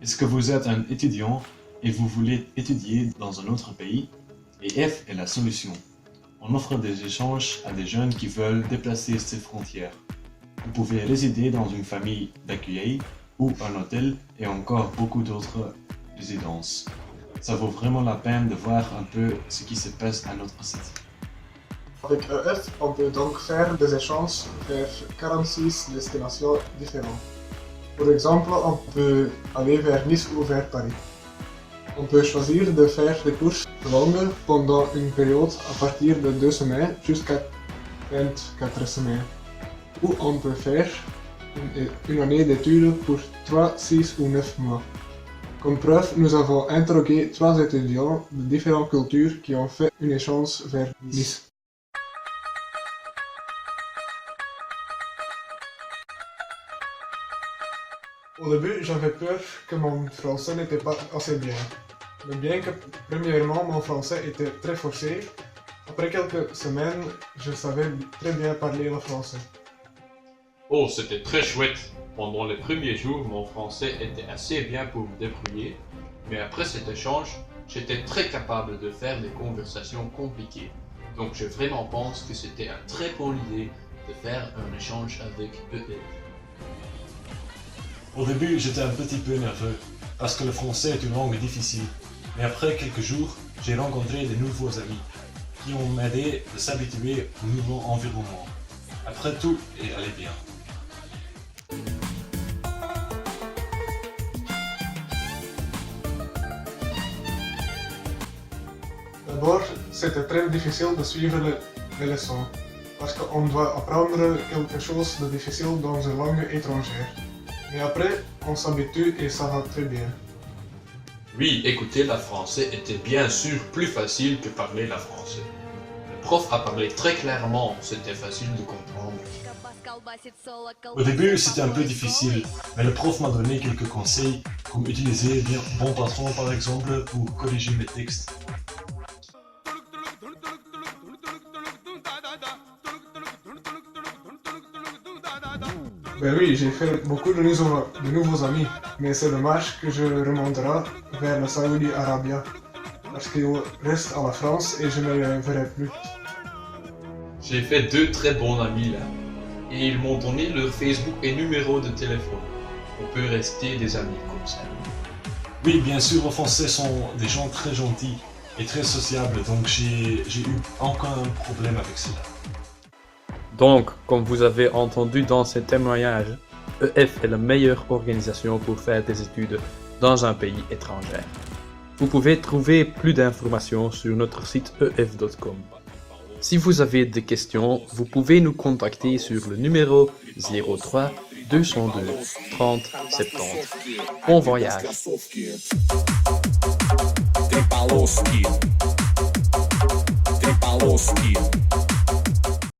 Est-ce que vous êtes un étudiant et vous voulez étudier dans un autre pays? Et F est la solution. On offre des échanges à des jeunes qui veulent déplacer ces frontières. Vous pouvez résider dans une famille d'accueil ou un hôtel et encore beaucoup d'autres résidences. Ça vaut vraiment la peine de voir un peu ce qui se passe à notre site. Avec EF, on peut donc faire des échanges vers 46 destinations différentes. Par exemple, on peut aller vers Nice ou vers Paris. On peut choisir de faire des courses longues pendant une période à partir de 2 semaines jusqu'à 24 semaines. Ou on peut faire une année d'études pour 3, 6 ou 9 mois. Comme preuve, nous avons interrogé 3 étudiants de différentes cultures qui ont fait un échange vers Nice. Au début, j'avais peur que mon français n'était pas assez bien. Mais bien que, premièrement, mon français était très forcé, après quelques semaines, je savais très bien parler le français. Oh, c'était très chouette. Pendant les premiers jours, mon français était assez bien pour me débrouiller, mais après cet échange, j'étais très capable de faire des conversations compliquées. Donc je vraiment pense que c'était une très bonne idée de faire un échange avec EF. Au début, j'étais un petit peu nerveux, parce que le français est une langue difficile. Mais après quelques jours, j'ai rencontré de nouveaux amis, qui ont aidé de s'habituer au nouveau environnement. Après tout est allé bien. D'abord, c'était très difficile de suivre les leçons, parce qu'on doit apprendre quelque chose de difficile dans une langue étrangère. Mais après, on s'habitue et ça va très bien. Oui, écouter la français était bien sûr plus facile que parler la français. Le prof a parlé très clairement, c'était facile de comprendre. Au début, c'était un peu difficile, mais le prof m'a donné quelques conseils, comme utiliser bien Bon Patron par exemple, pour corriger mes textes. Ben oui, j'ai fait beaucoup de nouveaux amis, mais c'est dommage que je remonterai vers la Saoudi Arabia, parce qu'il reste à la France et je ne les verrai plus. J'ai fait 2 très bons amis là, et ils m'ont donné leur Facebook et numéro de téléphone. On peut rester des amis comme ça. Oui, bien sûr, les Français sont des gens très gentils et très sociables, donc j'ai eu aucun problème avec cela. Donc, comme vous avez entendu dans ces témoignages, EF est la meilleure organisation pour faire des études dans un pays étranger. Vous pouvez trouver plus d'informations sur notre site ef.com. Si vous avez des questions, vous pouvez nous contacter sur le numéro 03 202 30 70. Bon voyage! Tem Paloski.